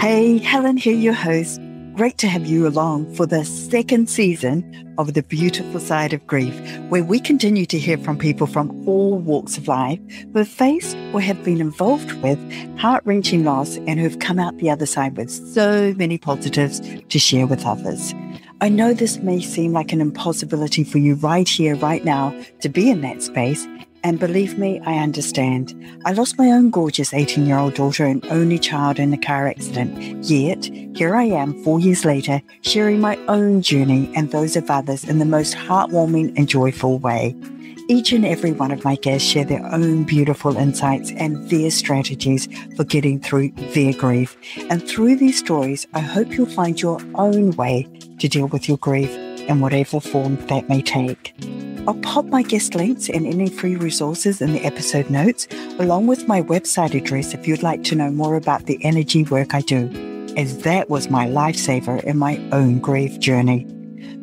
Hey, Helen here, your host. Great to have you along for the second season of The Beautiful Side of Grief, where we continue to hear from people from all walks of life who have faced or have been involved with heart-wrenching loss and who have come out the other side with so many positives to share with others. I know this may seem like an impossibility for you right here, right now, to be in that space. And believe me, I understand. I lost my own gorgeous 18-year-old daughter and only child in a car accident. Yet, here I am 4 years later, sharing my own journey and those of others in the most heartwarming and joyful way. Each and every one of my guests share their own beautiful insights and their strategies for getting through their grief. And through these stories, I hope you'll find your own way to deal with your grief in whatever form that may take. I'll pop my guest links and any free resources in the episode notes, along with my website address if you'd like to know more about the energy work I do, as that was my lifesaver in my own grief journey.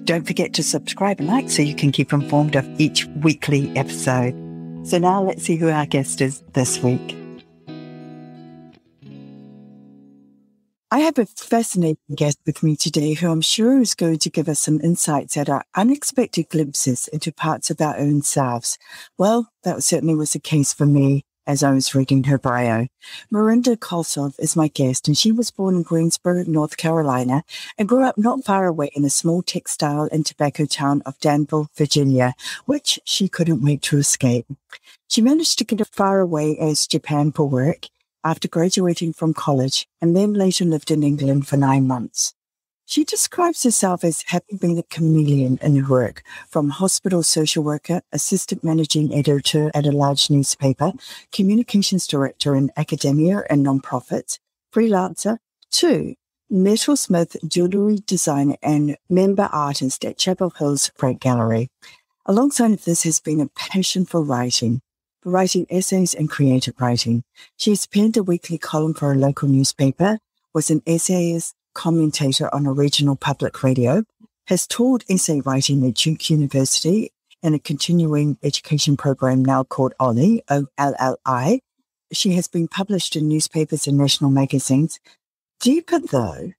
Don't forget to subscribe and like so you can keep informed of each weekly episode. So now let's see who our guest is this week. I have a fascinating guest with me today who I'm sure is going to give us some insights that are unexpected glimpses into parts of our own selves. Well, that certainly was the case for me as I was reading her bio. Mirinda Kossoff is my guest, and she was born in Greensboro, North Carolina, and grew up not far away in the small textile and tobacco town of Danville, Virginia, which she couldn't wait to escape. She managed to get as far away as Japan for work after graduating from college, and then later lived in England for 9 months. She describes herself as having been a chameleon in her work, from hospital social worker, assistant managing editor at a large newspaper, communications director in academia and nonprofits, freelancer, to metalsmith, jewelry designer, and member artist at Chapel Hill's Freight Gallery. Alongside of this has been a passion for writing essays and creative writing. She has penned a weekly column for a local newspaper, was an essayist, commentator on a regional public radio, has taught essay writing at Duke University in a continuing education program now called OLLI, O-L-L-I. She has been published in newspapers and national magazines. Deeper, though,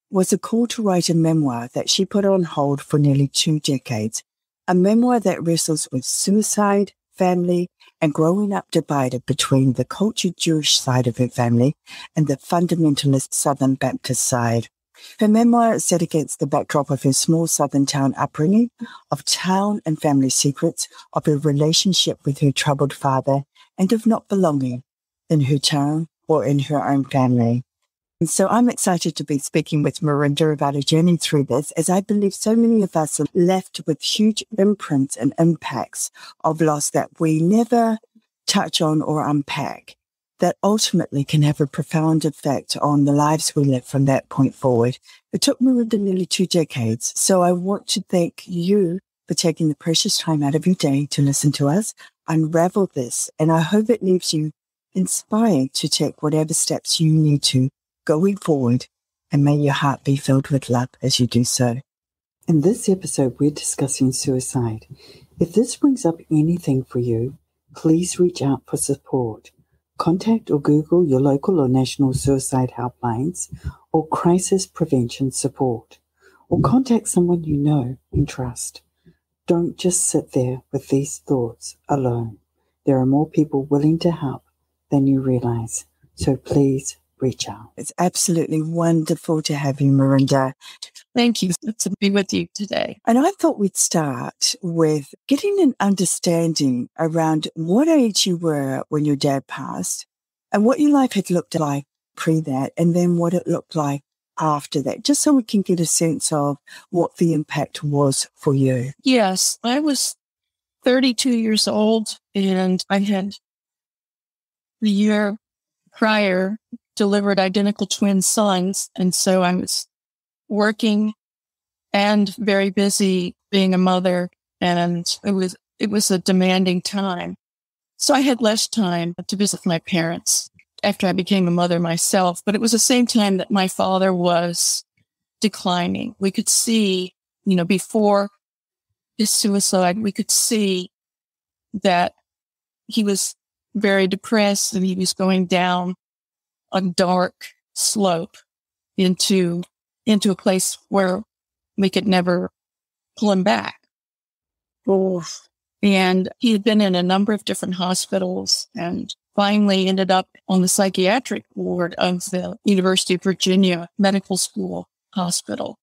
was a call to write a memoir that she put on hold for nearly 2 decades, a memoir that wrestles with suicide, family, and growing up divided between the cultured Jewish side of her family and the fundamentalist Southern Baptist side. Her memoir is set against the backdrop of her small Southern town upbringing, of town and family secrets, of her relationship with her troubled father, and of not belonging in her town or in her own family. And so I'm excited to be speaking with Mirinda about a journey through this, as I believe so many of us are left with huge imprints and impacts of loss that we never touch on or unpack, that ultimately can have a profound effect on the lives we live from that point forward. It took Mirinda nearly 2 decades, so I want to thank you for taking the precious time out of your day to listen to us, unravel this, and I hope it leaves you inspired to take whatever steps you need to going forward, and may your heart be filled with love as you do so. In this episode, we're discussing suicide. If this brings up anything for you, please reach out for support. Contact or Google your local or national suicide helplines or crisis prevention support, or contact someone you know and trust. Don't just sit there with these thoughts alone. There are more people willing to help than you realize, so please reach out. It's absolutely wonderful to have you, Mirinda. Thank you. It's to be with you today. And I thought we'd start with getting an understanding around what age you were when your dad passed and what your life had looked like pre that, and then what it looked like after that, just so we can get a sense of what the impact was for you. Yes, I was 32 years old, and I had the year prior delivered identical twin sons. And so I was working and very busy being a mother, and it was a demanding time. So I had less time to visit my parents after I became a mother myself, but it was the same time that my father was declining. We could see, before his suicide, we could see that he was very depressed and he was going down a dark slope. into a place where we could never pull him back. Oof. And he had been in a number of different hospitals and finally ended up on the psychiatric ward of the University of Virginia Medical School Hospital.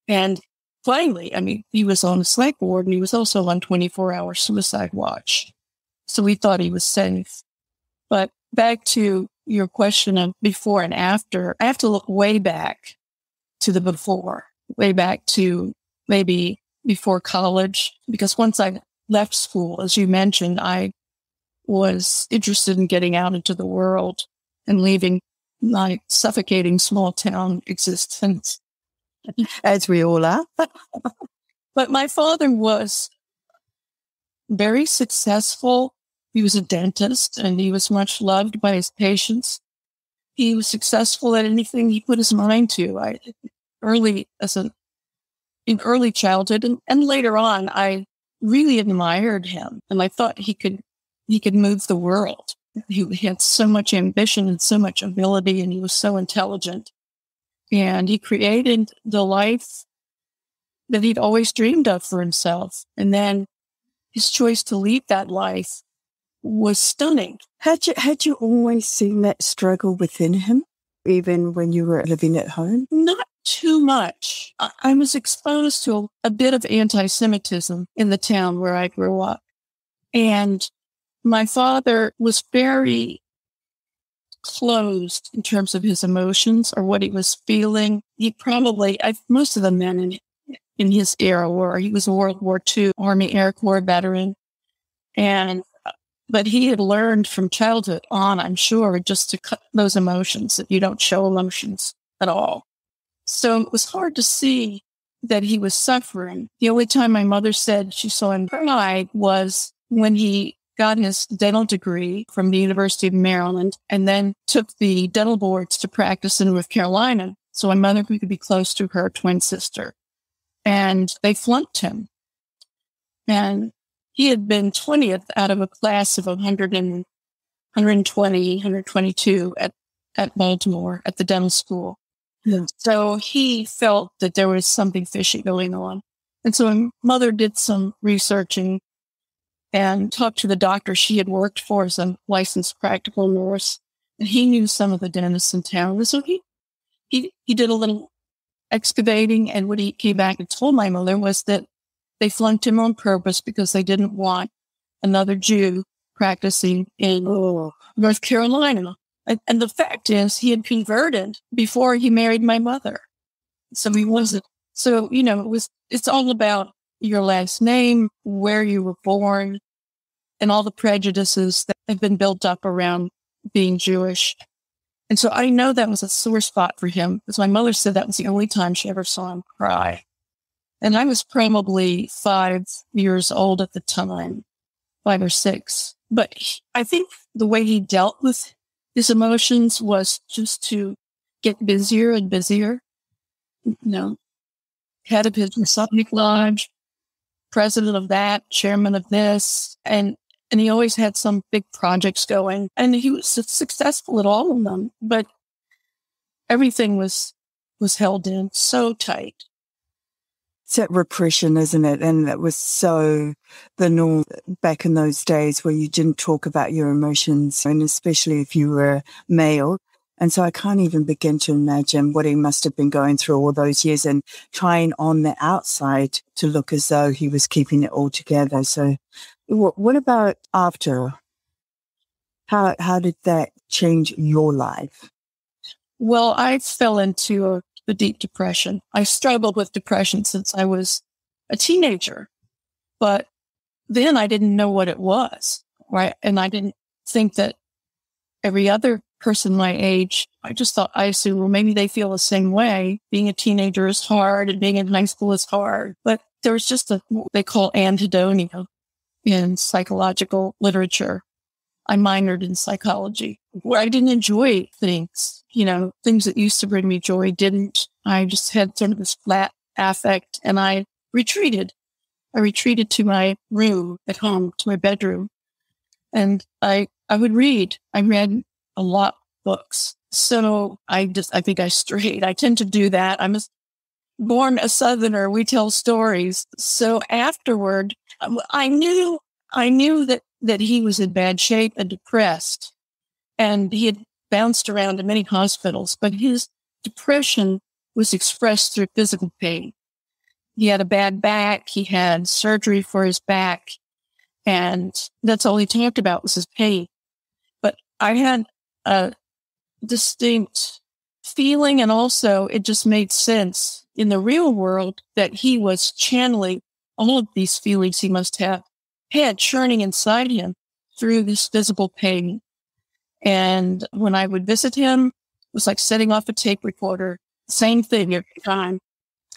And finally, I mean, he was on a psych ward and he was also on 24-hour suicide watch. So we thought he was safe. But back to your question of before and after, I have to look way back to the before, way back to maybe before college, because once I left school, as you mentioned, I was interested in getting out into the world and leaving my suffocating small town existence. As we all are. But my father was very successful. He was a dentist and he was much loved by his patients. He was successful at anything he put his mind to. In early childhood and later on, I really admired him and I thought he could move the world. He had so much ambition and so much ability and he was so intelligent. And he created the life that he'd always dreamed of for himself. And then his choice to leave that life was stunning. Had you always seen that struggle within him, even when you were living at home? Not too much. I was exposed to a bit of anti-Semitism in the town where I grew up. And my father was very closed in terms of his emotions or what he was feeling. He probably, most of the men in his era were, he was a World War II Army Air Corps veteran. But he had learned from childhood on, I'm sure, just to cut those emotions, that you don't show emotions at all. So it was hard to see that he was suffering. The only time my mother said she saw him cry was when he got his dental degree from the University of Maryland and then took the dental boards to practice in North Carolina. So my mother could be close to her twin sister. And they flunked him. And he had been 20th out of a class of 120, 122 at Baltimore at the dental school. Yeah. So he felt that there was something fishy going on. And so my mother did some researching and talked to the doctor she had worked for as a licensed practical nurse. And he knew some of the dentists in town. And so he did a little excavating. And what he came back and told my mother was that they flunked him on purpose because they didn't want another Jew practicing in North Carolina. And the fact is, he had converted before he married my mother. So he wasn't. So, it's all about your last name, where you were born, and all the prejudices that have been built up around being Jewish. And so I know that was a sore spot for him, because my mother said that was the only time she ever saw him cry. And I was probably 5 years old at the time, 5 or 6. But I think the way he dealt with his emotions was just to get busier and busier. Head of his Masonic Lodge, president of that, chairman of this, and he always had some big projects going. And he was successful at all of them, but everything was held in so tight. It's that repression, isn't it? And that was so the norm back in those days where you didn't talk about your emotions, and especially if you were male. And so I can't even begin to imagine what he must have been going through all those years and trying on the outside to look as though he was keeping it all together. So what about after? How did that change your life? Well, I fell into a deep depression. I struggled with depression since I was a teenager, but then I didn't know what it was, right? And I didn't think that every other person my age, I assumed, well, maybe they feel the same way. Being a teenager is hard and being in high school is hard. But there was just what they call anhedonia in psychological literature. I minored in psychology, where I didn't enjoy things. Things that used to bring me joy didn't. I just had sort of this flat affect, and I retreated. I retreated to my room at home, to my bedroom, and I would read. I read a lot books. So I think I strayed. I tend to do that. Born a Southerner. We tell stories. So afterward, I knew that he was in bad shape and depressed, and he had bounced around to many hospitals, but his depression was expressed through physical pain. He had a bad back. He had surgery for his back, and that's all he talked about was his pain. But I had a distinct feeling, and also it just made sense in the real world that he was channeling all of these feelings he must have had churning inside him through this physical pain. And when I would visit him, it was like setting off a tape recorder. Same thing every time.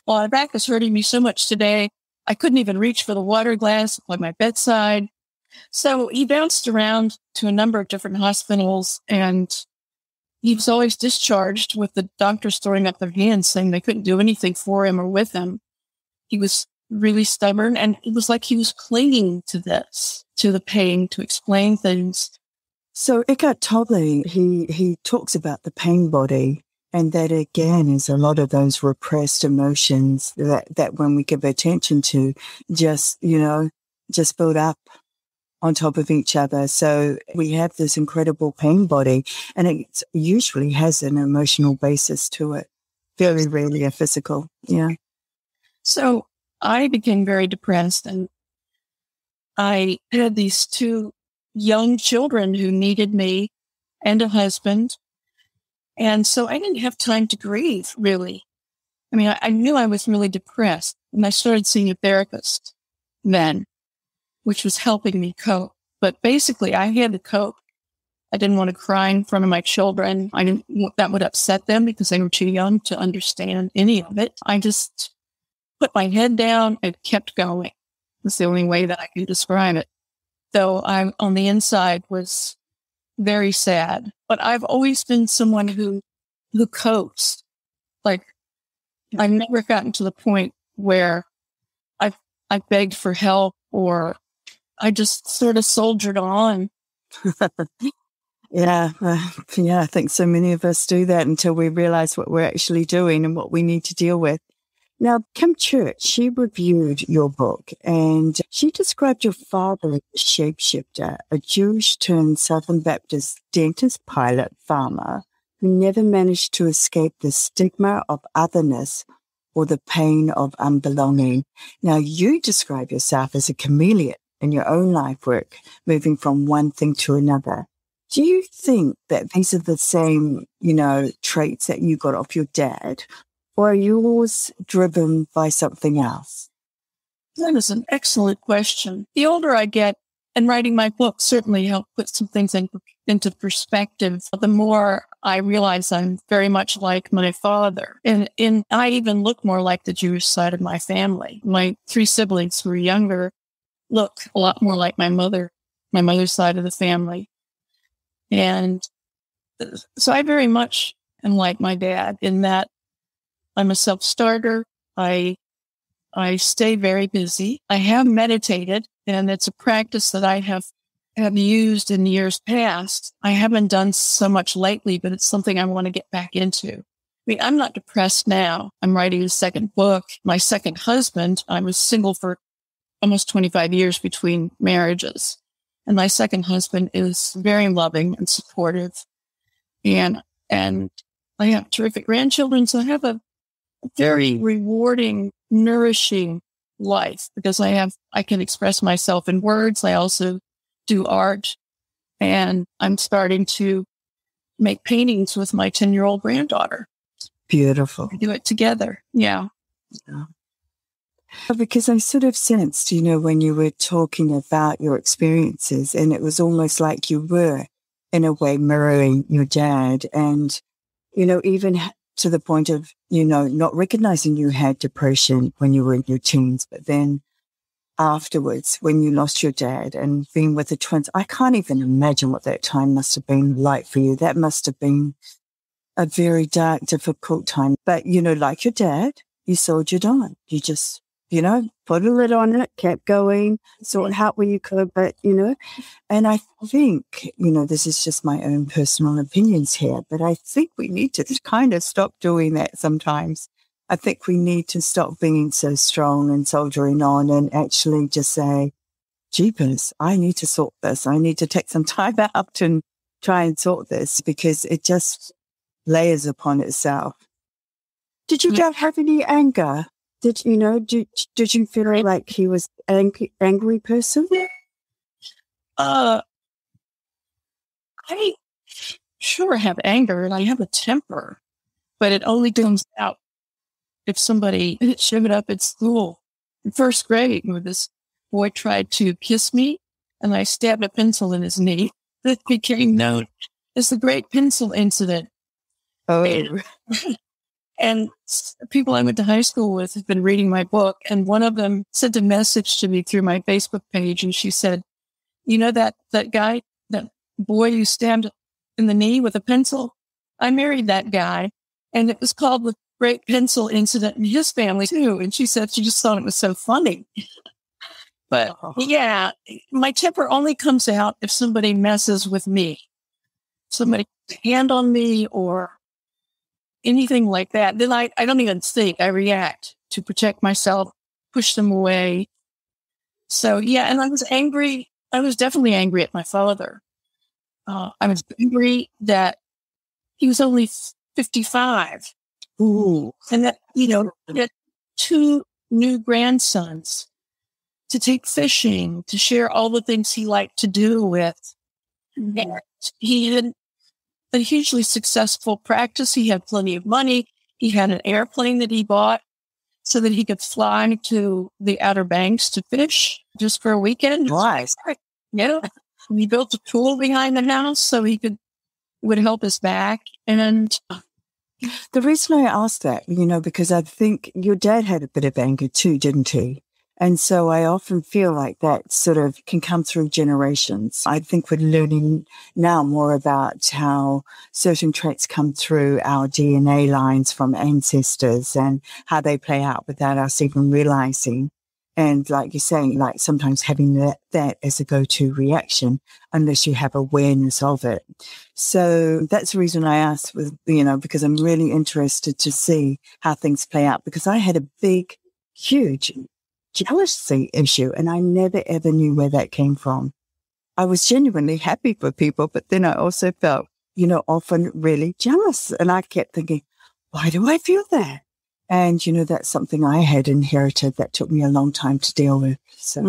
Well, my back is hurting me so much today, I couldn't even reach for the water glass by my bedside. So he bounced around to a number of different hospitals, and he was always discharged with the doctors throwing up their hands saying they couldn't do anything for him or with him. He was really stubborn, and it was like he was clinging to this, to the pain, to explain things. So Eckhart Tolle, he talks about the pain body, and that again is a lot of those repressed emotions that when we give attention to, just build up on top of each other. So we have this incredible pain body, and it usually has an emotional basis to it. Very rarely a physical. Yeah. So I became very depressed, and I had these two young children who needed me and a husband. And so I didn't have time to grieve, really. I mean, I knew I was really depressed, and I started seeing a therapist then, which was helping me cope. But basically, I had to cope. I didn't want to cry in front of my children. That would upset them because they were too young to understand any of it. I just put my head down and kept going. That's the only way that I can describe it. Though I, on the inside, was very sad. But I've always been someone who copes. Like, I've never gotten to the point where I begged for help, or I just sort of soldiered on. Yeah, I think so many of us do that until we realize what we're actually doing and what we need to deal with. Now, Kim Church, she reviewed your book, and she described your father as a shapeshifter, a Jewish-turned-Southern Baptist dentist, pilot, farmer, who never managed to escape the stigma of otherness or the pain of unbelonging. Now, you describe yourself as a chameleon in your own life work, moving from one thing to another. Do you think that these are the same, traits that you got off your dad? Or are yours driven by something else? That is an excellent question. The older I get, and writing my book certainly helped put some things into perspective, the more I realize I'm very much like my father. And I even look more like the Jewish side of my family. My three siblings who are younger look a lot more like my mother's side of the family. And so I very much am like my dad in that I'm a self-starter. I stay very busy. I have meditated, and it's a practice that I have used in years past. I haven't done so much lately, but it's something I want to get back into. I mean, I'm not depressed now. I'm writing a second book. My second husband, I was single for almost 25 years between marriages. And my second husband is very loving and supportive. And I have terrific grandchildren. So I have a very rewarding, nourishing life because I can express myself in words. I also do art, and I'm starting to make paintings with my 10-year-old granddaughter. Beautiful. We do it together. Yeah. Because I sort of sensed, when you were talking about your experiences, and it was almost like you were, in a way, mirroring your dad. And, even to the point of, not recognizing you had depression when you were in your teens, but then afterwards, when you lost your dad and being with the twins, I can't even imagine what that time must have been like for you. That must have been a very dark, difficult time. But, like your dad, you soldiered on. You just put a lid on it, kept going, sort out where you could, but, And I think, this is just my own personal opinions here, but I think we need to kind of stop doing that sometimes. I think we need to stop being so strong and soldiering on and actually just say, jeepers, I need to sort this. I need to take some time out and try and sort this because it just layers upon itself. Did your dad have any anger? Did you feel like he was angry person? I sure have anger and I have a temper, but it only comes out if somebody showed up at school in first grade where this boy tried to kiss me and I stabbed a pencil in his knee. That became known as the Great Pencil Incident. Oh. And people I went to high school with have been reading my book, and one of them sent a message to me through my Facebook page, and she said, that guy, that boy you stabbed in the knee with a pencil? I married that guy, and it was called the Great Pencil Incident in his family, too. And she said she just thought it was so funny. But, yeah, my temper only comes out if somebody messes with me. Somebody puts a hand on me or anything like that, then I don't even think. I react to protect myself, push them away. So, yeah, and I was angry. I was definitely angry at my father. I was angry that he was only 55. Ooh. And that, he had 2 new grandsons to take fishing, to share all the things he liked to do with. And he had a hugely successful practice. He had plenty of money. He had an airplane that he bought so that he could fly to the Outer Banks to fish just for a weekend. Nice. We built a pool behind the house so would help his back. And the reason I asked that, because I think your dad had a bit of anger too, didn't he? And so I often feel like that sort of can come through generations. I think we're learning now more about how certain traits come through our DNA lines from ancestors and how they play out without us even realizing. And like you're saying, like sometimes having that as a go-to reaction, unless you have awareness of it. So that's the reason I asked because I'm really interested to see how things play out, because I had a big, huge jealousy issue, and I never ever knew where that came from. I was genuinely happy for people, but then I also felt, often really jealous. And I kept thinking, why do I feel that? And, that's something I had inherited that took me a long time to deal with. So,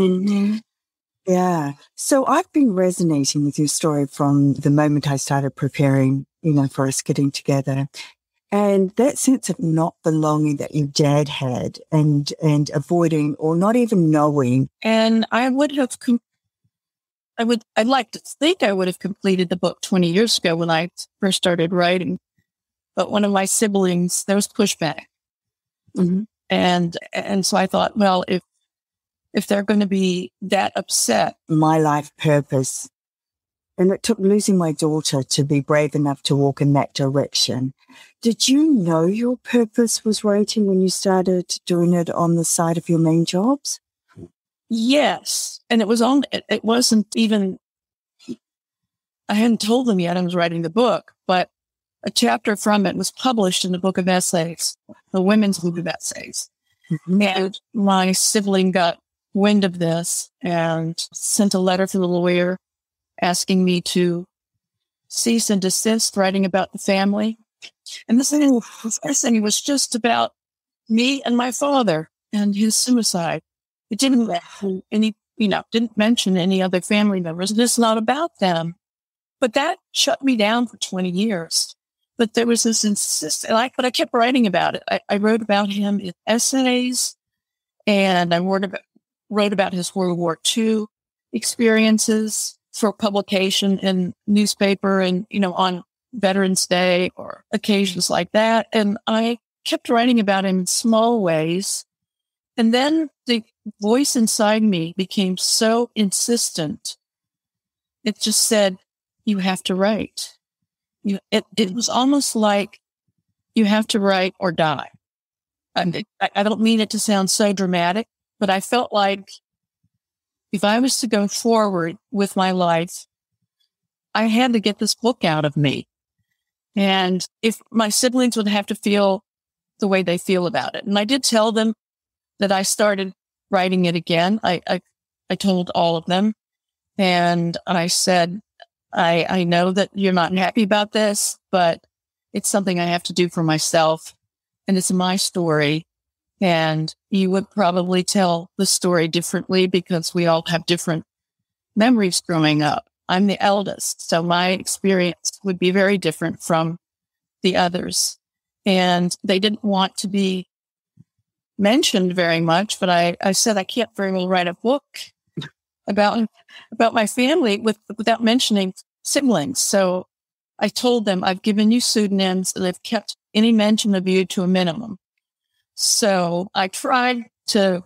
yeah. So I've been resonating with your story from the moment I started preparing, for us getting together. And that sense of not belonging that your dad had and avoiding or not even knowing. And I'd like to think I would have completed the book 20 years ago when I first started writing. But one of my siblings, there was pushback. Mm-hmm. And so I thought, well, if they're going to be that upset. My life purpose. And it took losing my daughter to be brave enough to walk in that direction. Did you know your purpose was writing when you started doing it on the side of your main jobs? Yes. And it wasn't even, I hadn't told them yet I was writing the book, but a chapter from it was published in the book of essays, the women's book of essays. Mm-hmm. And my sibling got wind of this and sent a letter to the lawyer asking me to cease and desist writing about the family. And this essay was just about me and my father and his suicide. It didn't mention any other family members. It's not about them. But that shut me down for 20 years. But there was this insistence, but I kept writing about it. I wrote about him in essays, and I wrote about his World War II experiences for publication in newspaper and, on Veterans Day or occasions like that. And I kept writing about him in small ways. And then the voice inside me became so insistent. It just said, you have to write. It was almost like you have to write or die. I don't mean it to sound so dramatic, but I felt like if I was to go forward with my life, I had to get this book out of me. And if my siblings would have to feel the way they feel about it. And I did tell them that I started writing it again. I told all of them. And I said, I know that you're not happy about this, but it's something I have to do for myself. And it's my story. And you would probably tell the story differently because we all have different memories growing up. I'm the eldest, so my experience would be very different from the others. And they didn't want to be mentioned very much, but I said I can't very well write a book about my family without mentioning siblings. So I told them I've given you pseudonyms and they've kept any mention of you to a minimum. So I tried to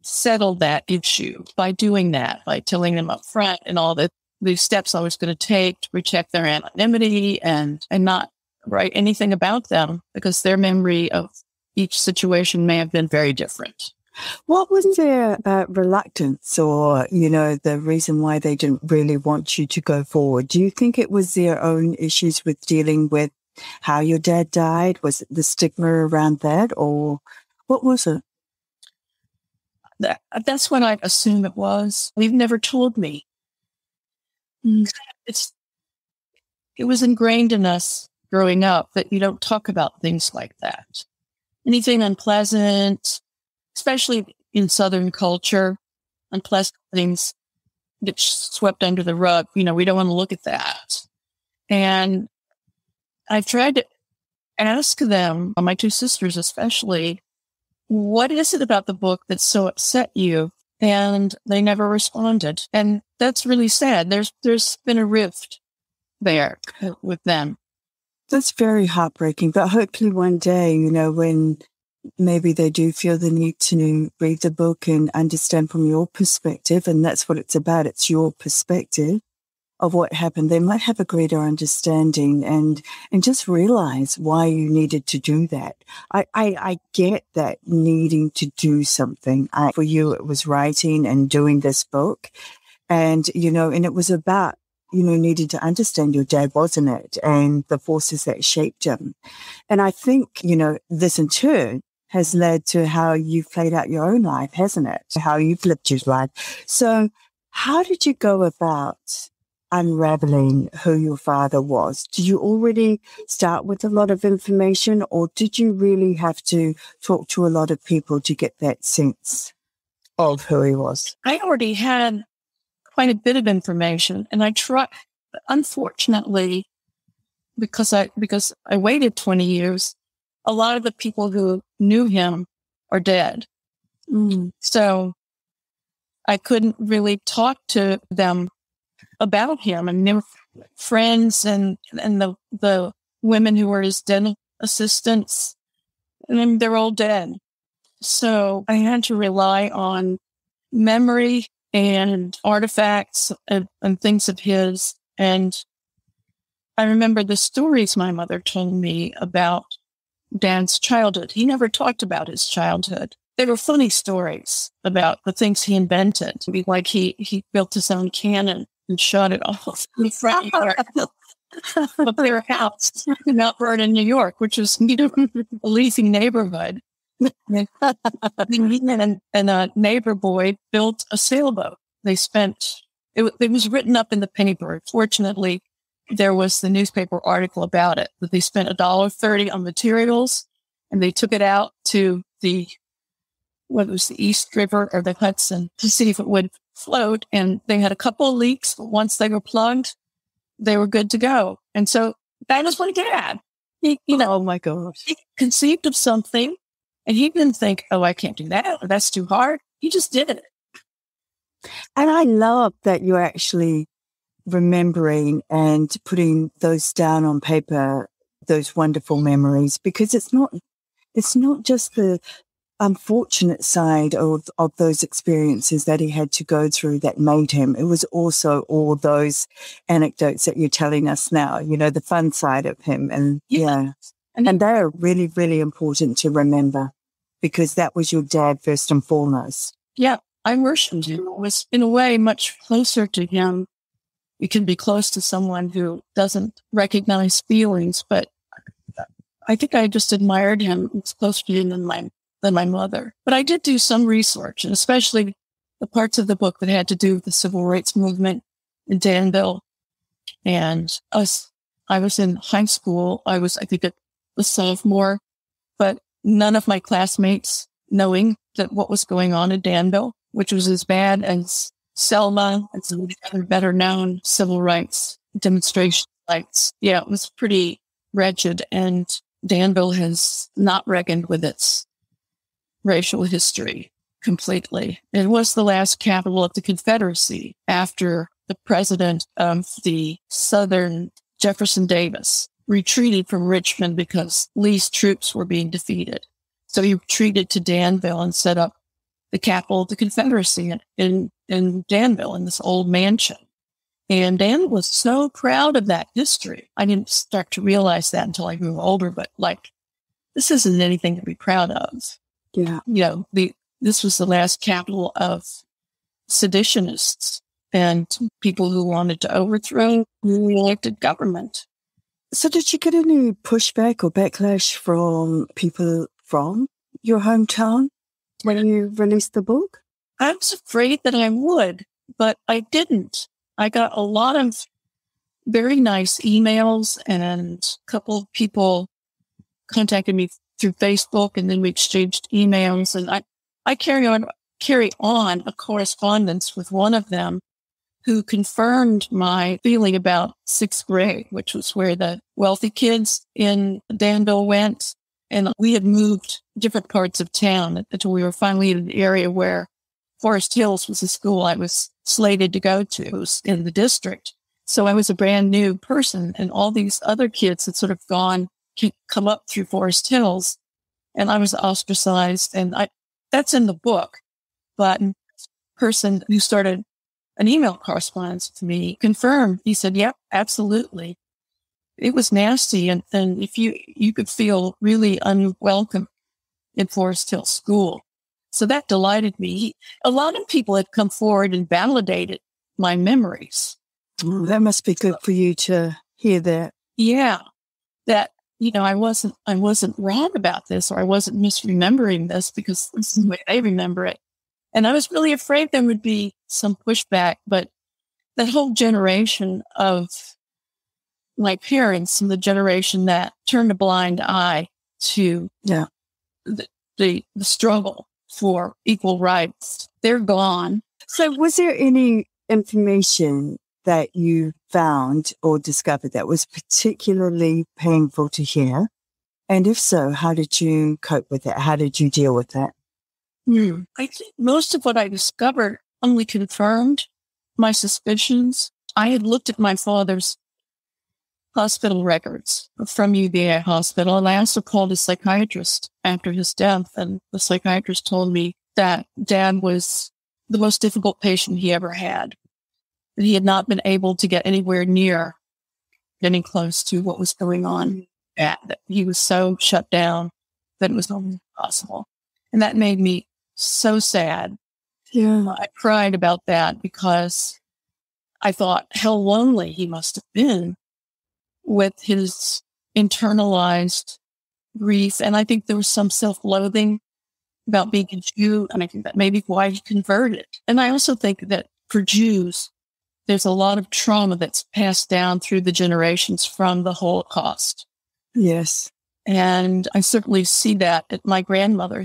settle that issue by doing that, by telling them up front and all the steps I was going to take to protect their anonymity and not write anything about them because their memory of each situation may have been very different. What was their reluctance or, the reason why they didn't really want you to go forward? Do you think it was their own issues with dealing with how your dad died? Was it the stigma around that or what was it? That's what I assume it was. They've never told me. It was ingrained in us growing up that you don't talk about things like that. Anything unpleasant, especially in Southern culture, unpleasant things get swept under the rug. We don't want to look at that. And I've tried to ask them, my two sisters especially, what is it about the book that so upset you? And they never responded. And that's really sad. There's been a rift there with them. That's very heartbreaking. But hopefully one day, when maybe they do feel the need to read the book and understand from your perspective, and that's what it's about. It's your perspective of what happened. They might have a greater understanding and just realize why you needed to do that. I get that needing to do something. For you, it was writing and doing this book. And, and it was about, needing to understand your dad, wasn't it? And the forces that shaped him. And I think, this in turn has led to how you've played out your own life, hasn't it? How you've lived your life. So how did you go about unraveling who your father was? Did you already start with a lot of information or did you really have to talk to a lot of people to get that sense of who he was? I already had quite a bit of information and I tried, unfortunately, because I waited 20 years, a lot of the people who knew him are dead. So I couldn't really talk to them about him. And they were friends and the women who were his dental assistants, and they're all dead. So I had to rely on memory and artifacts and things of his. And I remember the stories my mother told me about Dan's childhood. He never talked about his childhood. They were funny stories about the things he invented. Like he built his own cannon and shot it off in the front yard of their house in Mount Vernon, New York, which is a leafy neighborhood. And a neighbor boy built a sailboat. It was written up in the Penny Bird. Fortunately, there was the newspaper article about it, that they spent $1.30 on materials and they took it out to whether it was the East River or the Hudson to see if it would float. And they had a couple of leaks, but once they were plugged, they were good to go. And so that was what Dad, oh my gosh, he conceived of something and he didn't think, oh, I can't do that, or that's too hard. He just did it. And I love that you're actually remembering and putting those down on paper, those wonderful memories, because it's not just the unfortunate side of those experiences that he had to go through that made him. It was also all those anecdotes that you're telling us now, the fun side of him. And yeah. And they are really, really important to remember because that was your dad first and foremost. Yeah, I worshipped him. I was, in a way, much closer to him. You can be close to someone who doesn't recognize feelings, but I think I just admired him. I was closer to him than my mother. But I did do some research, and especially the parts of the book that had to do with the civil rights movement in Danville. And I was in high school. I think, a sophomore, but none of my classmates knowing that what was going on in Danville, which was as bad as Selma and some of the other better known civil rights demonstration sites. Yeah, it was pretty wretched. And Danville has not reckoned with its racial history completely. It was the last capital of the Confederacy after the president of the Southern, Jefferson Davis, retreated from Richmond because Lee's troops were being defeated. So he retreated to Danville and set up the capital of the Confederacy in Danville, in this old mansion. And Danville was so proud of that history. I didn't start to realize that until I grew older, but this isn't anything to be proud of. Yeah. This was the last capital of seditionists and people who wanted to overthrow the elected government. So did you get any pushback or backlash from people from your hometown when you released the book? I was afraid that I would, but I didn't. I got a lot of very nice emails, and a couple of people contacted me through Facebook, and then we exchanged emails. And I carry on a correspondence with one of them who confirmed my feeling about sixth grade, which was where the wealthy kids in Danville went. And we had moved different parts of town until we were finally in the area where Forest Hills was the school I was slated to go to. It was in the district. So I was a brand new person, and all these other kids had sort of come up through Forest Hills, and I was ostracized. And that's in the book. But the person who started an email correspondence with me confirmed. He said, yep, absolutely. It was nasty. And if you could feel really unwelcome in Forest Hill School. So that delighted me. A lot of people had come forward and validated my memories. That must be good for you to hear that. Yeah. That, I wasn't wrong about this, or I wasn't misremembering this, because this is the way they remember it. And I was really afraid there would be some pushback, but that whole generation of my parents and the generation that turned a blind eye to the struggle for equal rights, they're gone. So was there any information that you found or discovered that was particularly painful to hear? And if so, how did you cope with it? How did you deal with that? I think most of what I discovered only confirmed my suspicions. I had looked at my father's hospital records from UVA Hospital, and I also called a psychiatrist after his death, and the psychiatrist told me that Dad was the most difficult patient he ever had, that he had not been able to get anywhere near getting close to what was going on, that he was so shut down that it was almost impossible. And that made me so sad. Yeah. I cried about that because I thought how lonely he must have been with his internalized grief. And I think there was some self-loathing about being a Jew. And I think that may be why he converted. And I also think that for Jews, there's a lot of trauma that's passed down through the generations from the Holocaust. Yes. And I certainly see that at my grandmother.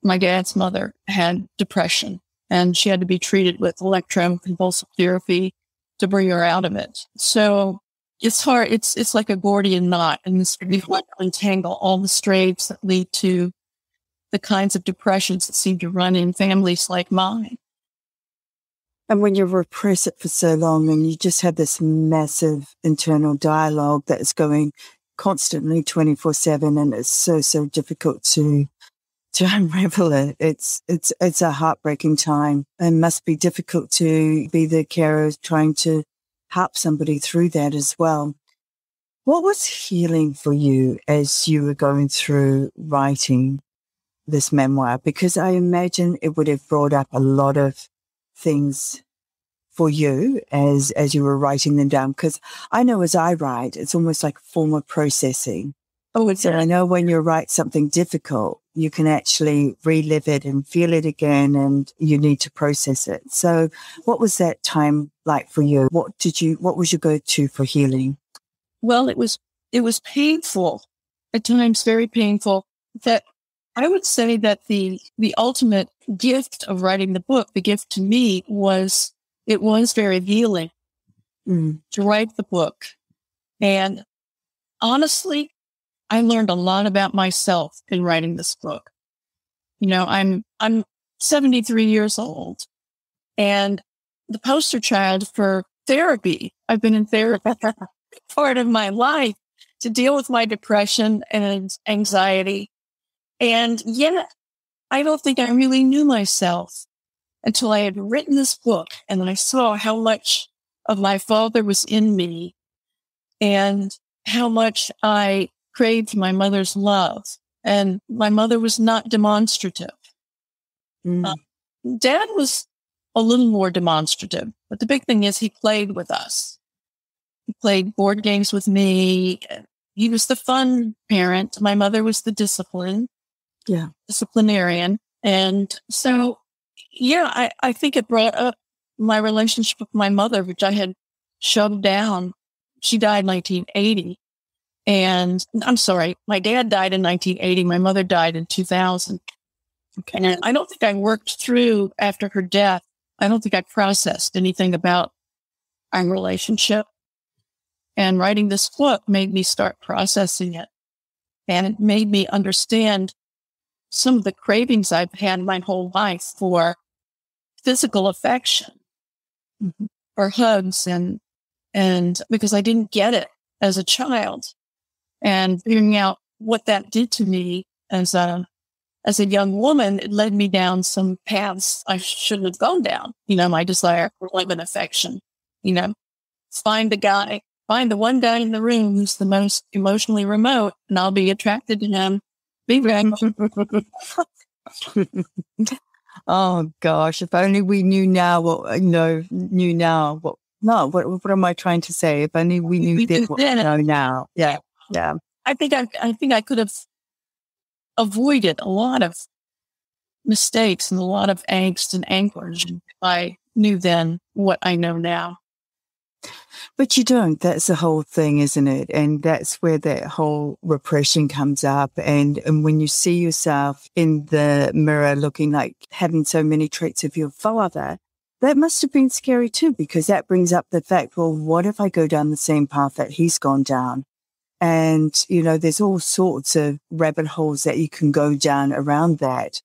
My dad's mother had depression, and she had to be treated with electroconvulsive therapy to bring her out of it. So it's hard. It's like a Gordian knot, and you want to untangle all the straits that lead to the kinds of depressions that seem to run in families like mine. And when you repress it for so long and you just have this massive internal dialogue that is going constantly 24/7, and it's so difficult to unravel it. It's a heartbreaking time, and must be difficult to be the carer trying to help somebody through that as well. What was healing for you as you were going through writing this memoir? Because I imagine it would have brought up a lot of things for you as you were writing them down. Because I know as I write, it's almost like a form of processing. Oh, it's So I know when you write something difficult, you can actually relive it and feel it again, and you need to process it. So what was that time like for you? What was your go-to for healing? Well, it was painful, at times very painful. That I would say that the ultimate gift of writing the book, the gift to me was, it was very healing to write the book. And honestly, I learned a lot about myself in writing this book. You know, I'm 73 years old and the poster child for therapy. I've been in therapy part of my life to deal with my depression and anxiety. And yet I don't think I really knew myself until I had written this book and I saw how much of my father was in me and how much I craved my mother's love. And my mother was not demonstrative. Dad was a little more demonstrative, but the big thing is he played with us. He played board games with me. He was the fun parent. My mother was the disciplinarian. And so, yeah, I think it brought up my relationship with my mother, which I had shoved down. She died in 1980. And I'm sorry, my dad died in 1980. My mother died in 2000. Okay. And I don't think I worked through after her death. I don't think I processed anything about our relationship. And writing this book made me start processing it. And it made me understand some of the cravings I've had my whole life for physical affection, or hugs, and because I didn't get it as a child, and figuring out what that did to me as a young woman, it led me down some paths I shouldn't have gone down. You know, my desire for love and affection. You know, find the one guy in the room who's the most emotionally remote, and I'll be attracted to him. Be right. Oh gosh, if only we knew now what what am I trying to say? If only we knew what we know now. Yeah. Yeah. I think I could have avoided a lot of mistakes and a lot of angst and anguish if I knew then what I know now. But you don't. That's the whole thing, isn't it? And that's where that whole repression comes up. And when you see yourself in the mirror looking like having so many traits of your father, that must have been scary too, because that brings up the fact, well, what if I go down the same path that he's gone down? And, you know, there's all sorts of rabbit holes that you can go down around that.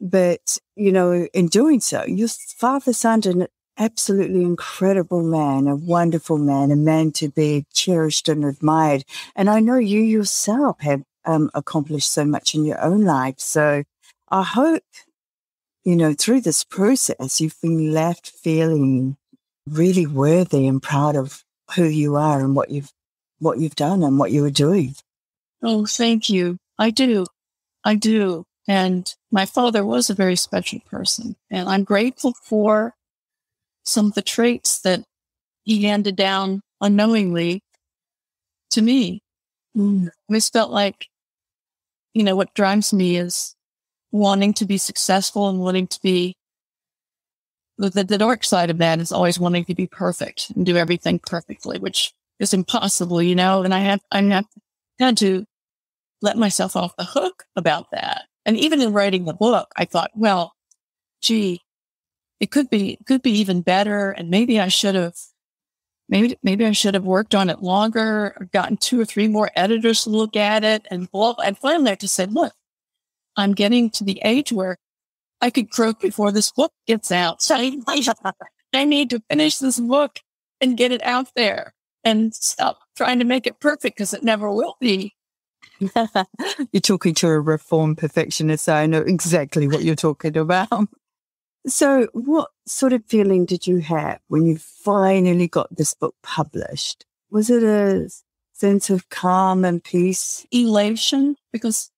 But, you know, in doing so, your father sounded an absolutely incredible man, a wonderful man, a man to be cherished and admired. And I know you yourself have accomplished so much in your own life. So I hope, you know, through this process, you've been left feeling really worthy and proud of who you are and what you've done and what you were doing. Oh, thank you. I do. And my father was a very special person. And I'm grateful for some of the traits that he handed down unknowingly to me. I always felt like, you know, what drives me is wanting to be successful and wanting to be, the dark side of that is always wanting to be perfect and do everything perfectly, which is impossible, you know, and I had to let myself off the hook about that. And even in writing the book, I thought, well, gee, it could be even better. And maybe I should have worked on it longer, or gotten 2 or 3 more editors to look at it. And finally I just said, look, I'm getting to the age where I could croak before this book gets out. So I need to finish this book and get it out there and stop trying to make it perfect, because it never will be. You're talking to a reformed perfectionist, so I know exactly what you're talking about. So what sort of feeling did you have when you finally got this book published? Was it a sense of calm and peace. Elation, because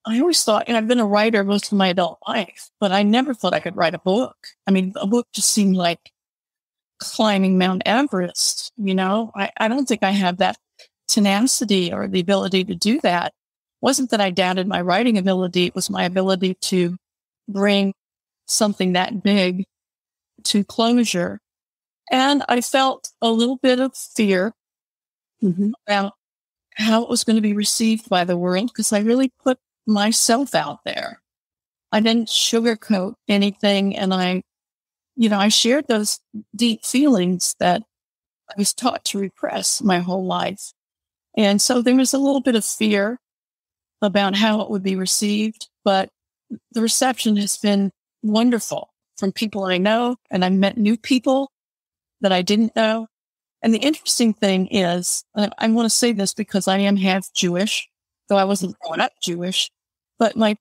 I always thought, and I've been a writer most of my adult life, but I never thought I could write a book. I mean, a book just seemed like climbing Mount Everest, I don't think I have that tenacity or the ability to do that. It wasn't that I doubted my writing ability. It was my ability to bring something that big to closure. And I felt a little bit of fear about how it was going to be received by the world, because I really put myself out there. I didn't sugarcoat anything. And I shared those deep feelings that I was taught to repress my whole life. And so there was a little bit of fear about how it would be received, but the reception has been wonderful from people I know, and I met new people that I didn't know. And the interesting thing is, I want to say this because I am half Jewish, though I wasn't growing up Jewish, but I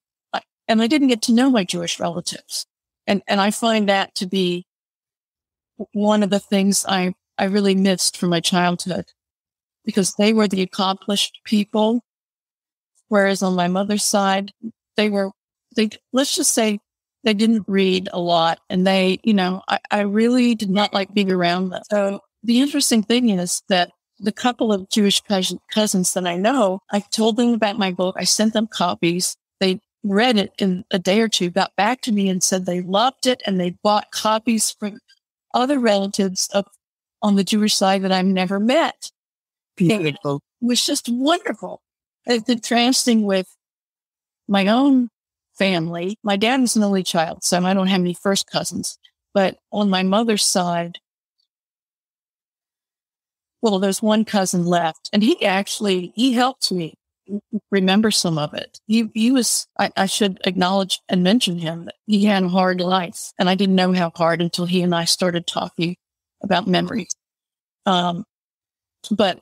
didn't get to know my Jewish relatives. And I find that to be one of the things I really missed from my childhood, because they were the accomplished people. Whereas on my mother's side, let's just say they didn't read a lot, and I really did not like being around them. So the interesting thing is that the couple of Jewish cousins that I know, I told them about my book. I sent them copies. They read it in a day or two, got back to me and said they loved it, and they bought copies from other relatives on the Jewish side that I've never met. Beautiful. It was just wonderful. The contrasting with my own family. My dad was an only child, so I don't have any first cousins. But on my mother's side, well, there's one cousin left, and he helped me remember some of it. He was, I should acknowledge and mention him, that he had a hard life, and I didn't know how hard until he and I started talking about memories. But,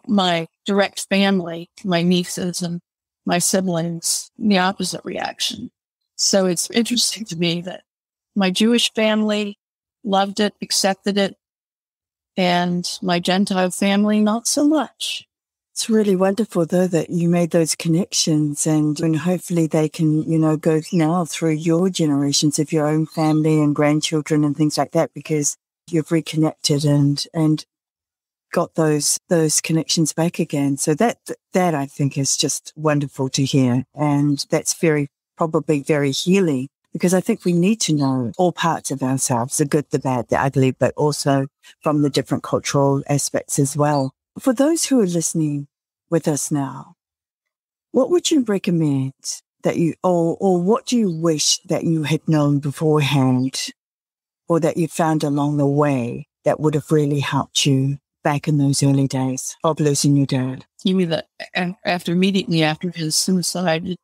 my direct family, my nieces and my siblings, the opposite reaction. So it's interesting to me that my Jewish family loved it, accepted it, and my Gentile family, not so much. It's really wonderful, though, that you made those connections, and hopefully they can, go now through your generations of your own family and grandchildren and things like that, because you've reconnected and got those connections back again. So that I think is just wonderful to hear. And that's probably very healing, because I think we need to know all parts of ourselves, the good, the bad, the ugly, but also from the different cultural aspects as well. For those who are listening with us now, what would you recommend that or what do you wish that you had known beforehand, or that you found along the way that would have really helped you back in those early days of losing your dad? You mean that immediately after his suicide?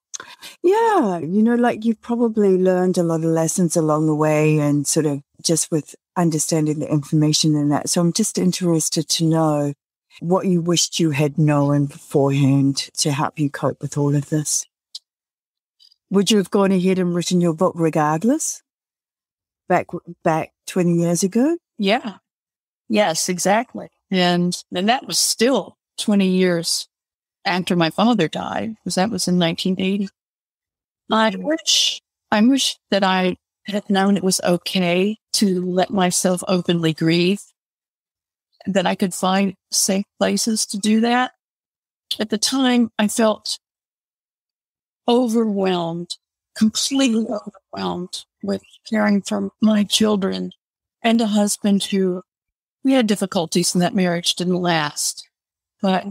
Yeah, you've probably learned a lot of lessons along the way, and sort of just with understanding the information in that. So I'm just interested to know what you wished you had known beforehand to help you cope with all of this. Would you have gone ahead and written your book regardless? Back 20 years ago? Yeah. Yes, exactly. And that was still 20 years after my father died, because that was in 1980. I wish that I had known it was okay to let myself openly grieve, that I could find safe places to do that. At the time, I felt overwhelmed, completely overwhelmed with caring for my children and a husband who, we had difficulties, and that marriage didn't last. But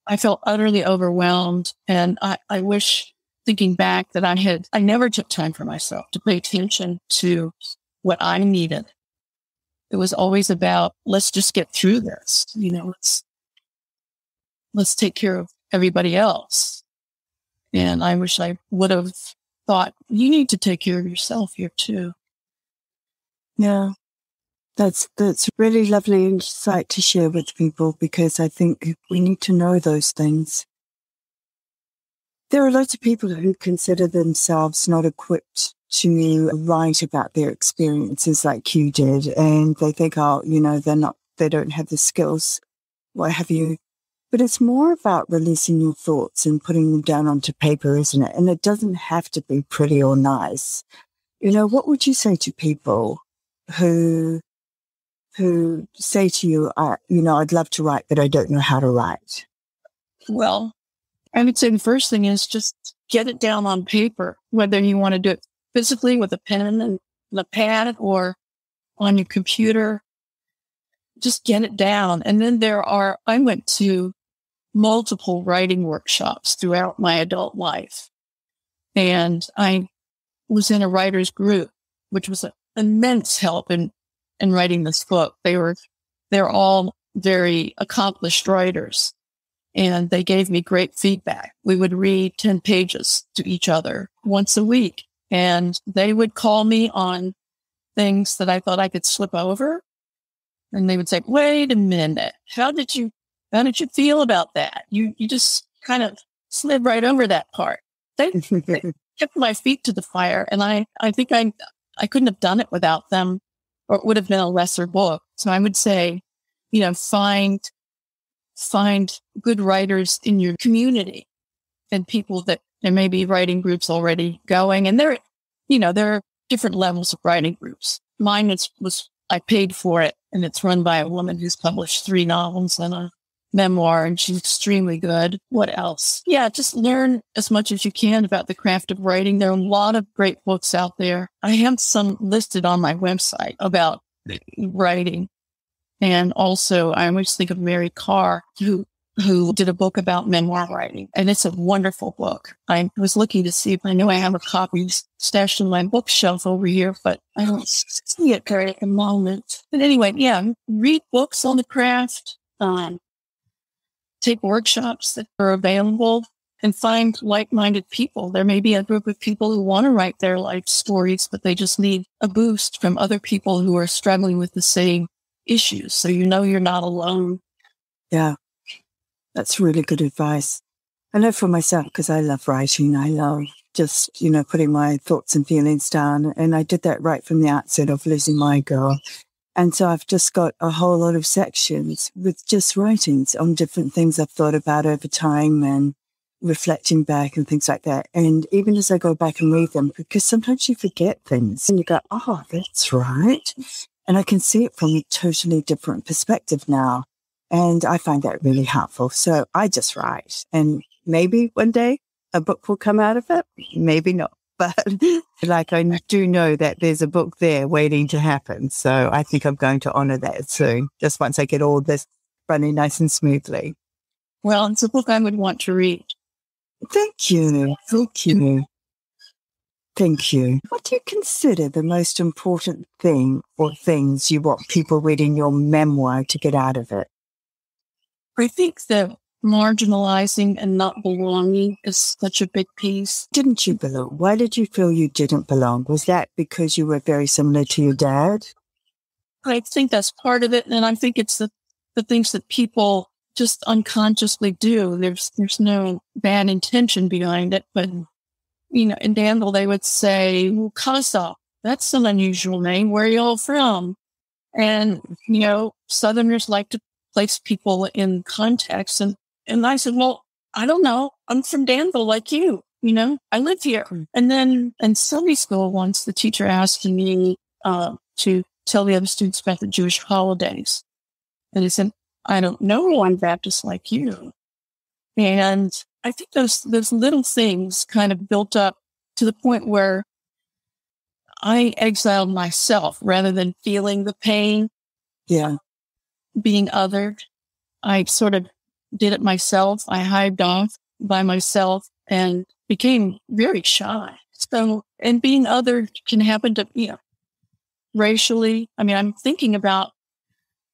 I felt utterly overwhelmed. And I wish, thinking back, that I never took time for myself to pay attention to what I needed. It was always about, let's just get through this. Let's take care of everybody else. And I wish I would have thought, you need to take care of yourself here too. Yeah. That's really lovely insight to share with people, because I think we need to know those things. There are lots of people who consider themselves not equipped to write about their experiences like you did, and they think, they don't have the skills, what have you. But it's more about releasing your thoughts and putting them down onto paper, isn't it? And it doesn't have to be pretty or nice. What would you say to people who say to you, I'd love to write, but I don't know how to write? Well, I would say the first thing is just get it down on paper, whether you want to do it physically with a pen and a pad or on your computer. Just get it down. And then I went to multiple writing workshops throughout my adult life. And I was in a writer's group, which was an immense help in writing this book. They're all very accomplished writers, and they gave me great feedback. We would read 10 pages to each other once a week, and they would call me on things that I thought I could slip over. And they would say, wait a minute, how did you feel about that? You just kind of slid right over that part. They kept my feet to the fire. And I think I couldn't have done it without them, or it would have been a lesser book. So I would say, find good writers in your community and people that there may be writing groups already going. And there are different levels of writing groups. Mine I paid for it, and it's run by a woman who's published 3 novels and a memoir, and she's extremely good. What else? Yeah, just learn as much as you can about the craft of writing. There are a lot of great books out there. I have some listed on my website about writing. And also, I always think of Mary Carr, who did a book about memoir writing. And it's a wonderful book. I was looking to see if I know I have a copy stashed in my bookshelf over here, but I don't see it right at the moment. But anyway, yeah, read books on the craft, take workshops that are available, and find like-minded people. There may be a group of people who want to write their life stories, but they just need a boost from other people who are struggling with the same issues. So you're not alone. Yeah. That's really good advice. I know for myself, because I love writing, I love just, putting my thoughts and feelings down. And I did that right from the outset of losing my girl. And so I've just got a whole lot of sections with just writings on different things I've thought about over time and reflecting back and things like that. And even as I go back and read them, because sometimes you forget things and you go, oh, that's right. And I can see it from a totally different perspective now. And I find that really helpful. So I just write. And maybe one day a book will come out of it. Maybe not. But I do know that there's a book there waiting to happen. So I think I'm going to honor that soon, just once I get all this running nice and smoothly. Well, it's a book I would want to read. Thank you. Thank you. Thank you. What do you consider the most important thing or things you want people reading your memoir to get out of it? I think that marginalizing and not belonging is such a big piece. Didn't you belong? Why did you feel you didn't belong? Was that because you were very similar to your dad? I think that's part of it. And I think it's the things that people just unconsciously do. There's no bad intention behind it. But, in Danville, they would say, well, Kossoff, that's an unusual name. Where are you all from? And, Southerners like to place people in context. And I said, well, I don't know. I'm from Danville like you, I live here. And then in Sunday school once, the teacher asked me to tell the other students about the Jewish holidays. And he said, I don't know one Baptist like you. And I think those little things kind of built up to the point where I exiled myself rather than feeling the pain. Yeah. Being othered. I sort of did it myself. I hived off by myself and became very shy. So, and being othered can happen to, racially. I mean, I'm thinking about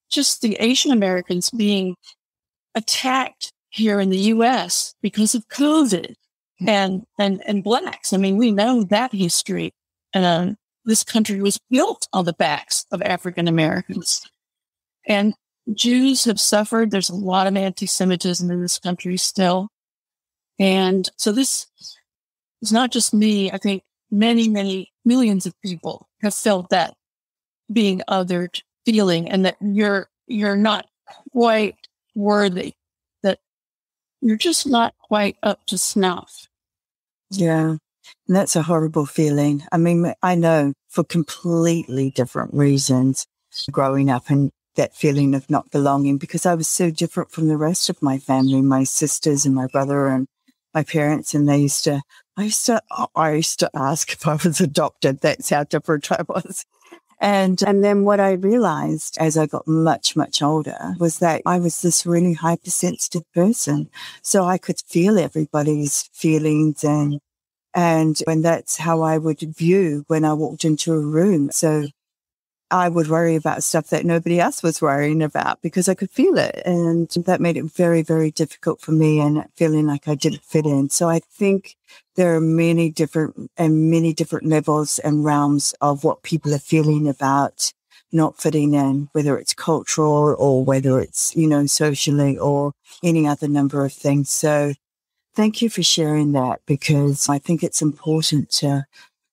just the Asian Americans being attacked here in the U.S. because of COVID and blacks. I mean, we know that history. And this country was built on the backs of African Americans. And Jews have suffered. There's a lot of anti-Semitism in this country still. And so this is not just me. I think many, many millions of people have felt that being othered feeling and that you're not quite worthy, that you're just not quite up to snuff. Yeah. And that's a horrible feeling. I mean, I know for completely different reasons growing up and that feeling of not belonging, because I was so different from the rest of my family, my sisters and my brother and my parents. And I used to ask if I was adopted. That's how different I was. And then what I realized as I got much, much older was that I was this really hypersensitive person. So I could feel everybody's feelings and that's how I would view when I walked into a room. So I would worry about stuff that nobody else was worrying about because I could feel it. And that made it very, very difficult for me and feeling like I didn't fit in. So I think there are many different levels and realms of what people are feeling about not fitting in, whether it's cultural or whether it's, socially or any other number of things. So thank you for sharing that, because I think it's important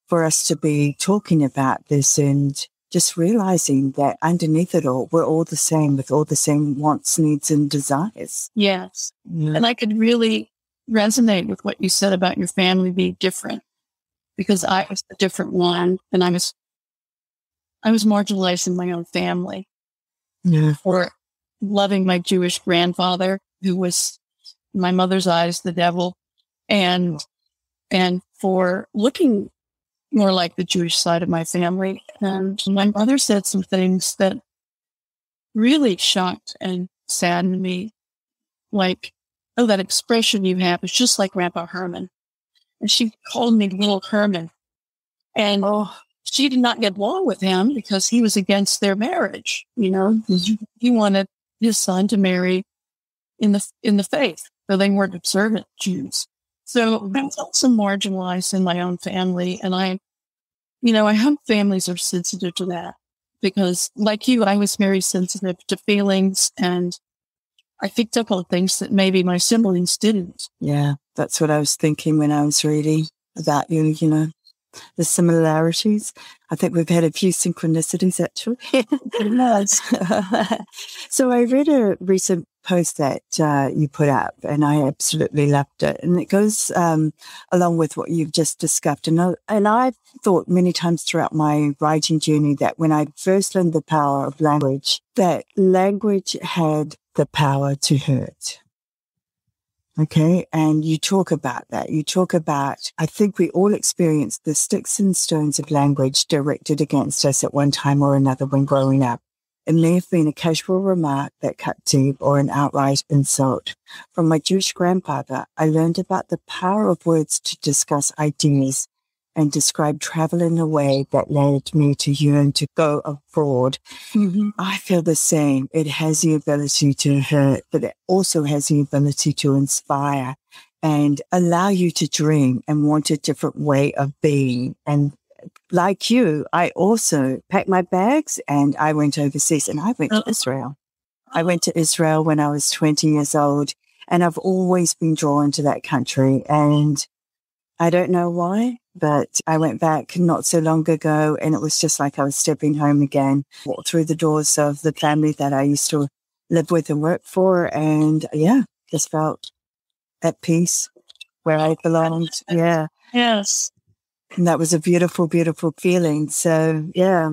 for us to be talking about this and just realizing that underneath it all, we're all the same with all the same wants, needs, and desires. Yes. And I could really resonate with what you said about your family being different, because I was the different one, and I was marginalized in my own family. Yeah. For loving my Jewish grandfather, who was, in my mother's eyes, the devil, and for looking more like the Jewish side of my family. And my mother said some things that really shocked and saddened me. Like, oh, that expression you have is just like Grandpa Herman. And she called me Little Herman. And she did not get along with him because he was against their marriage. He wanted his son to marry in the faith. So they weren't observant Jews. So I was also marginalized in my own family. And I hope families are sensitive to that, because like you, I was very sensitive to feelings, and I picked up on things that maybe my siblings didn't. Yeah, that's what I was thinking when I was reading about you, the similarities. I think we've had a few synchronicities, actually. Yes. So I read a recent post that you put up, and I absolutely loved it. And it goes along with what you've just discussed. And I've thought many times throughout my writing journey that when I first learned the power of language, that language had the power to hurt. Okay. And you talk about that. I think we all experience the sticks and stones of language directed against us at one time or another when growing up. It may have been a casual remark that cut deep or an outright insult. From my Jewish grandfather, I learned about the power of words to discuss ideas and describe travel in a way that led me to yearn to go abroad. Mm-hmm. I feel the same. It has the ability to hurt, but it also has the ability to inspire and allow you to dream and want a different way of being. And like you, I also packed my bags and I went overseas, and I went to Israel. I went to Israel when I was 20 years old, and I've always been drawn to that country. And I don't know why, but I went back not so long ago, and it was just like I was stepping home again. Walked through the doors of the family that I used to live with and work for, and just felt at peace where I belonged. Yeah. Yes. And that was a beautiful, beautiful feeling. So, yeah.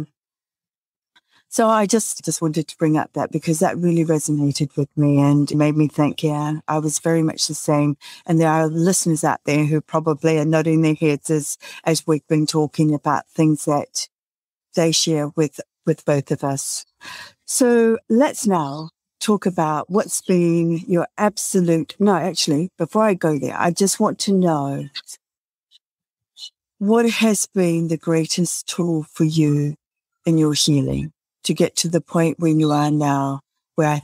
So I just wanted to bring up that because that really resonated with me and made me think, I was very much the same. And there are listeners out there who probably are nodding their heads as we've been talking about things that they share with both of us. So let's now talk about what's been your before I go there, I just want to know, what has been the greatest tool for you in your healing to get to the point where you are now, where I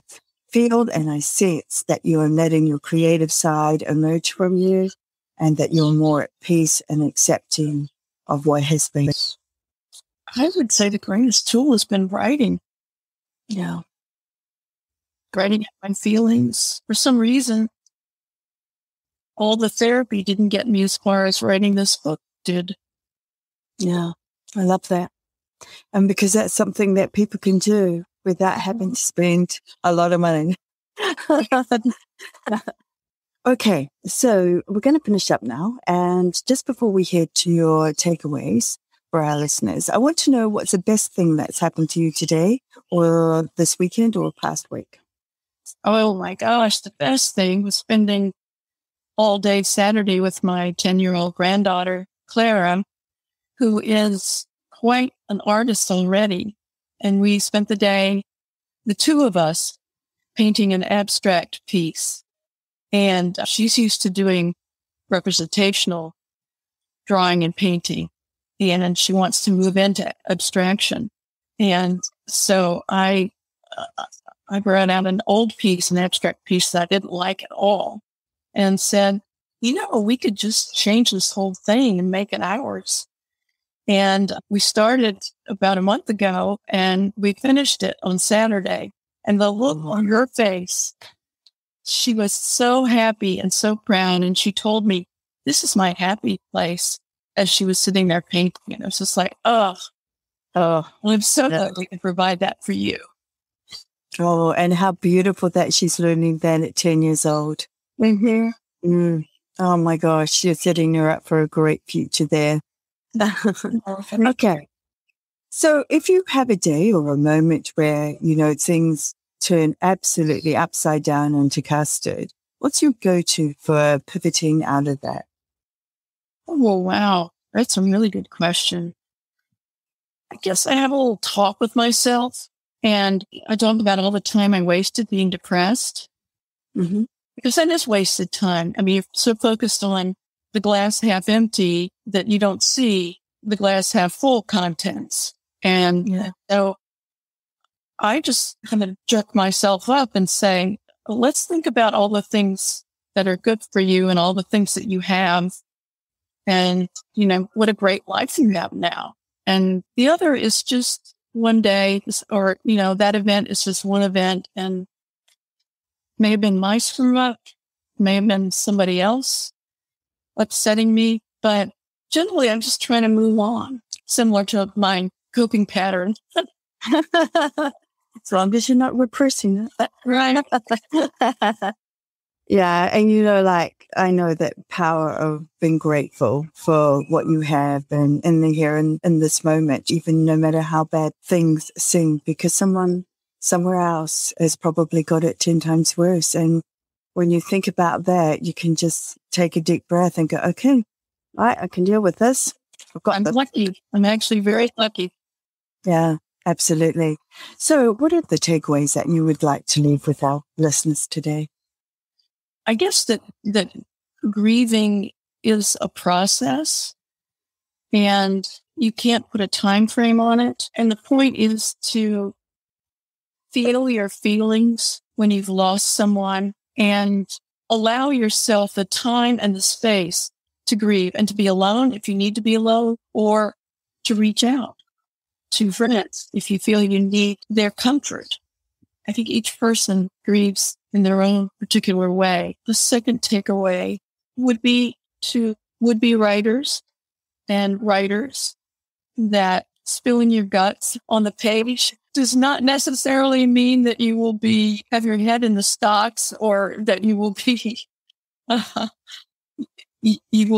feel and I sense that you are letting your creative side emerge from you and that you're more at peace and accepting of what has been? I would say the greatest tool has been writing. Yeah. Writing my feelings. For some reason, all the therapy didn't get me as far as writing this book did. Yeah, I love that. And because that's something that people can do without having to spend a lot of money. Okay, so we're going to finish up now. And just before we head to your takeaways for our listeners, I want to know what's the best thing that's happened to you today or this weekend or past week? Oh my gosh, the best thing was spending all day Saturday with my 10-year-old granddaughter, Clara, who is quite an artist already. And we spent the day, the two of us, painting an abstract piece. And she's used to doing representational drawing and painting. And she wants to move into abstraction. And so I brought out an old piece, an abstract piece that I didn't like at all, and said, we could just change this whole thing and make it ours. And we started about a month ago, and we finished it on Saturday. And the look on her face, she was so happy and so proud. And she told me, this is my happy place, as she was sitting there painting. And I was just like, well, I'm so glad we can provide that for you. Oh, and how beautiful that she's learning that at 10 years old. Mm-hmm. Oh my gosh, you're setting her up for a great future there. Okay. So if you have a day or a moment where, things turn absolutely upside down into custard, what's your go-to for pivoting out of that? Oh, wow. That's a really good question. I guess I have a little talk with myself, and I talk about all the time I wasted being depressed. Mm-hmm. Because that is wasted time. I mean, you're so focused on the glass half empty that you don't see the glass half full contents. And so I just kind of jerk myself up and say, let's think about all the things that are good for you and all the things that you have. And, what a great life you have now. And the other is just one day, or, that event is just one event, and may have been my screw up, may have been somebody else upsetting me, but generally I'm just trying to move on, similar to my coping pattern. As long as you're not repressing it. Right. Yeah. And I know that power of being grateful for what you have and in the here and in this moment, even no matter how bad things seem, because someone somewhere else has probably got it 10 times worse. And when you think about that, you can just take a deep breath and go, okay, right, I can deal with this. I'm lucky. I'm actually very lucky. Yeah, absolutely. So what are the takeaways that you would like to leave with our listeners today? I guess that grieving is a process, and you can't put a time frame on it. And the point is to feel your feelings when you've lost someone and allow yourself the time and the space to grieve and to be alone if you need to be alone, or to reach out to friends if you feel you need their comfort. I think each person grieves in their own particular way. The second takeaway would be to would-be writers and writers that spilling your guts on the page does not necessarily mean that you will have your head in the stocks, or that you will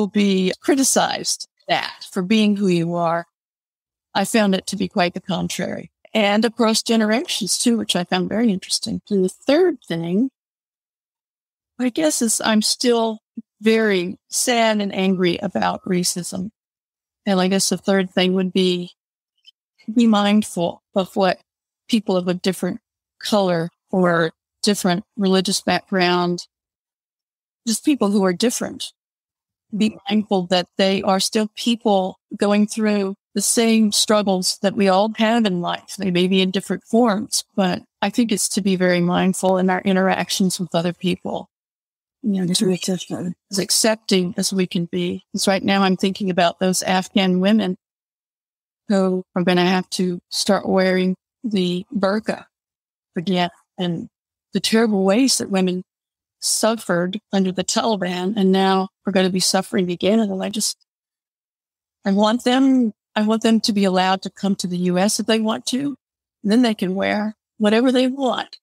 be criticized for being who you are. I found it to be quite the contrary. And across generations too, which I found very interesting. And the third thing, I guess, is I'm still very sad and angry about racism. And I guess the third thing would be mindful of what people of a different color or different religious background, just people who are different, be mindful that they are still people going through the same struggles that we all have in life. They may be in different forms, but I think it's to be very mindful in our interactions with other people. To be as accepting as we can be. Because right now I'm thinking about those Afghan women who are going to have to start wearing the burqa again, and the terrible ways that women suffered under the Taliban, and now are going to be suffering again. And I want them to be allowed to come to the U.S. if they want to. And then they can wear whatever they want.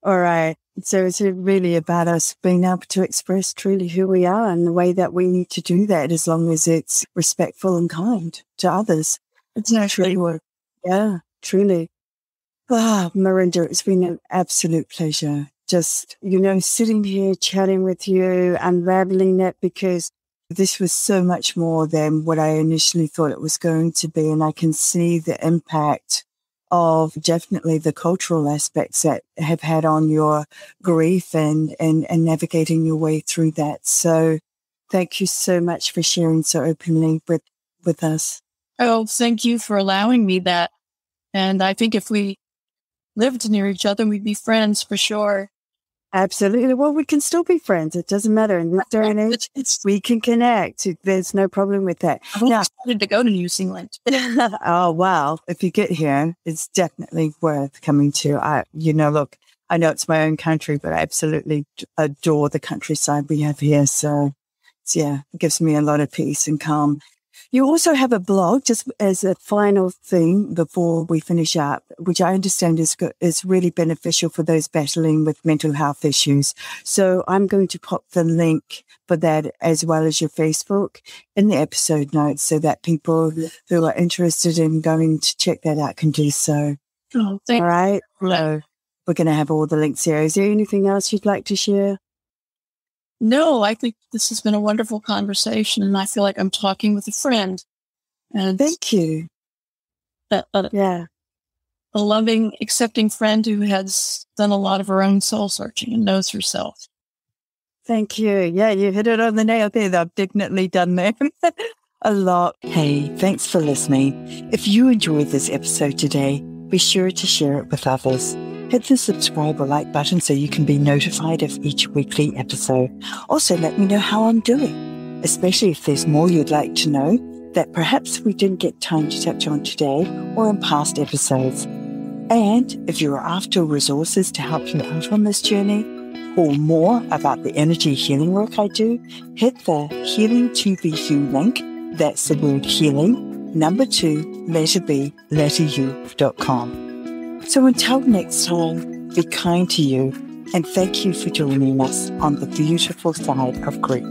All right. So it's really about us being able to express truly who we are and the way that we need to do that, as long as it's respectful and kind to others. Exactly. Yeah, truly. Ah, Mirinda, it's been an absolute pleasure. Just, sitting here chatting with you, unraveling that, because this was so much more than what I initially thought it was going to be. And I can see the impact of definitely the cultural aspects that have had on your grief and navigating your way through that. So thank you so much for sharing so openly with us. Oh, thank you for allowing me that. And I think if we lived near each other, we'd be friends for sure. Absolutely. Well, we can still be friends. It doesn't matter. In that day and age, we can connect. There's no problem with that. I'm excited to go to New Zealand. Oh, wow. If you get here, it's definitely worth coming to. Look, I know it's my own country, but I absolutely adore the countryside we have here. So, it gives me a lot of peace and calm. You also have a blog, just as a final thing before we finish up, which I understand is really beneficial for those battling with mental health issues. So I'm going to pop the link for that, as well as your Facebook, in the episode notes, so that people who are interested in going to check that out can do so. Oh, thanks. All right. So we're going to have all the links here. Is there anything else you'd like to share? No, I think this has been a wonderful conversation, and I feel like I'm talking with a friend. And thank you. A loving, accepting friend who has done a lot of her own soul searching and knows herself. Thank you. Yeah, you hit it on the nail there. I've definitely done that a lot. Hey, thanks for listening. If you enjoyed this episode today, be sure to share it with others. Hit the subscribe or like button so you can be notified of each weekly episode. Also, let me know how I'm doing, especially if there's more you'd like to know that perhaps we didn't get time to touch on today or in past episodes. And if you're after resources to help you out on this journey, or more about the energy healing work I do, hit the Healing to Be You link. That's the word healing, 2, letter B, letter U.com. So until next time, be kind to you, and thank you for joining us on the beautiful side of grief.